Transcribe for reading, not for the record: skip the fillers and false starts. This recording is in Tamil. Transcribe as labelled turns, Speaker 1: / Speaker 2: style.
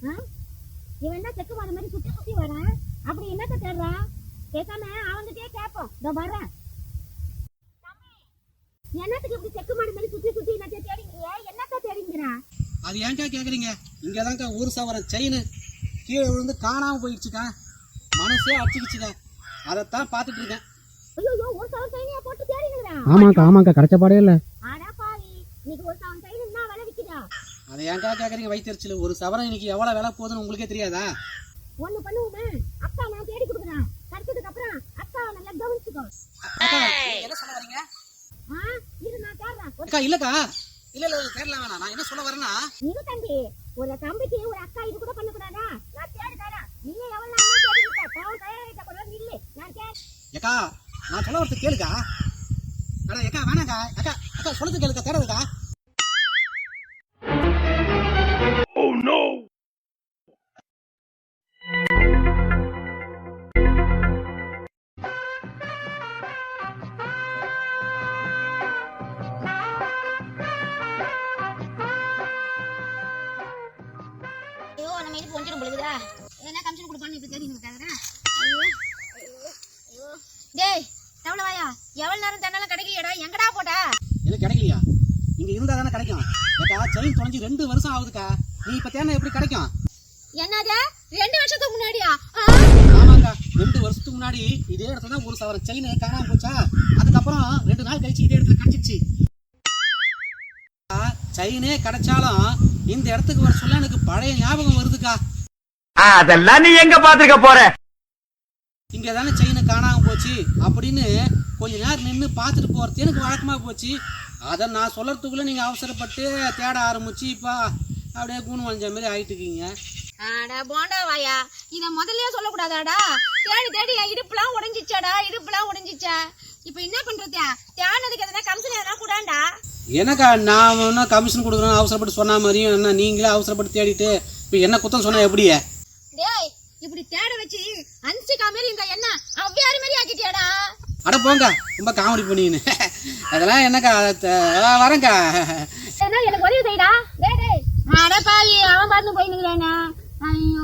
Speaker 1: இவன் என்ன செக்கு மாடு மாதிரி சுத்தி சுத்தி வரான். அப்படி என்னத்த தேடுறான்? பேசாம அவங்கிட்டே கேட்போம். இதோ வர்றேன். என்னத்துக்கு இப்படி செக்கு மாடு மாதிரி சுத்தி சுத்தி என்னத்த தேடிங்கிறிய? என்னத்த தேடிங்கிறா?
Speaker 2: அது ஏன்க்கா கேக்குறீங்க? இங்கதான்க்கா ஒரு சவரன் செயின் கீழே விழுந்து காணாம போயிடுச்சுக்கா. மனசே அடிச்சுக்கிச்சுக்கா. அதைத்தான் பாத்துட்டு இருக்கேன்.
Speaker 1: ஐயோ, ஒரு சவரன் செயினியா போட்டு தேடிங்கிறா?
Speaker 3: ஆமாக்கா கரைச்ச பாடே இல்ல.
Speaker 1: ஆனா பாவி, இன்னைக்கு ஒரு சவரன் செயின் என்ன விலை விக்குதா?
Speaker 2: அதை ஏன்க்கா கேக்குறீங்க? வயிற்றுல ஒரு சவரன் இன்னைக்கு எவ்வளவு விலை போகுதுன்னு உங்களுக்கே தெரியாதா?
Speaker 1: ஒண்ணு பண்ணுவோமே, அக்கா நான் தேடி கொடுக்குறேன். கிடைச்சதுக்கு அப்புறம் அக்கா நல்லா கவனிச்சுக்கோ.
Speaker 2: என்ன சொல்ல வரீங்க?
Speaker 1: இது நான் தேடுறேன்.
Speaker 2: அக்கா இல்லக்கா, இல்ல தேடலாம் வேணாம். நான் என்ன சொல்ல வரேன்னா,
Speaker 1: இது தம்பி, ஒரு தம்பிக்கு ஒரு அக்கா இது கூட பண்ணக்கூடாதா? நான் தேடி தரேன். நீங்க எவ்வளவு நாளா தேடிக்கிட்ட? பாவம் தயாரிட்ட கூட நில்லு. நான்
Speaker 2: ஏக்கா நான் சொல்ல வரது கேளுக்கா. அட ஏக்கா வேணாக்கா. அக்கா அக்கா சொல்றது கேளுக்கா, தேடாதக்கா. Oh no.
Speaker 1: ஐயோ, நம்ம இது கொஞ்சம் பொழுதுடா. என்ன கமிஷன் கொடுப்பான்னு இப்ப தேடிங்க இருக்காதடா. ஐயோ டேய் தவளவாயா, எவ்வளவு நேரம் தன்னால கிடைக்கலையடா? எங்கடா போட்டா?
Speaker 2: இது கிடைக்கலையா? இங்க இருந்தா தானே கிடைக்கும். ஏக்கா செயின் தொலைஞ்சு 2 வருஷம் ஆகுதுக்கா. நீ இப்ப தேடினா எப்படி கிடைக்கும்?
Speaker 1: என்னது 2 வருஷத்துக்கு முன்னாடியா?
Speaker 2: ஆமாக்கா, 2 வருஷத்துக்கு முன்னாடி இதே இடத்துல தான் ஒரு சவரன் செயின் காணாம போச்சா. அதுக்கப்புறம் 2 நாள் கழிச்சு இதே இடத்துல கிடைச்சிச்சு. செயினே கிடைச்சாலும் இந்த இடத்துக்கு வர சொல்ல எனக்கு பழைய ஞாபகம் வருதுக்கா.
Speaker 3: அதெல்லாம் நீ எங்க பாத்துக்க போற?
Speaker 2: இங்க தானே செயின் காணாம போச்சு அப்படின்னு கொஞ்ச நேரம் நின்று பார்த்துட்டு போறது எனக்கு வழக்கமா போச்சு. அதை நான் சொல்லறதுக்குள்ள நீங்க அவசரப்பட்டு தேட ஆரம்பிச்சு இப்ப அப்படியே கூணு வளைஞ்ச மாதிரி ஆயிட்டு இருக்கீங்க.
Speaker 1: ஆடா போண்டா வாயா, இத முதல்லயே சொல்லக்கூடாதாடா? தேடி தேடி என் இடுப்புலாம் உடைஞ்சிச்சாடா, இடுப்புலாம் உடைஞ்சிச்சா. இப்ப என்ன பண்றது? தேனதுக்கு எதனா கமிஷன் எதனா கூடாண்டா?
Speaker 2: எனக்கா நான் ஒன்றும் கமிஷன் கொடுக்குறோம் அவசரப்பட்டு சொன்ன மாதிரியும் என்ன நீங்களே அவசரப்பட்டு தேடிட்டு இப்போ என்ன குத்தம் சொன்னா எப்படியே?
Speaker 1: டேய், இப்படி தேட வச்சு அன்சிகா மாதிரி இந்த என்ன அவ்வியாரி மாதிரி ஆக்கிட்டியாடா?
Speaker 2: அட போங்க, ரொம்ப காமெடி பண்ணின்னு. அதெல்லாம் என்னக்கா வரேங்க்கா.
Speaker 1: எனக்கு உதவி செய்டா. டேய் டேய், அட பாவி, அவன் பார்த்து போய் நிக்கிறேனா? ஐயோ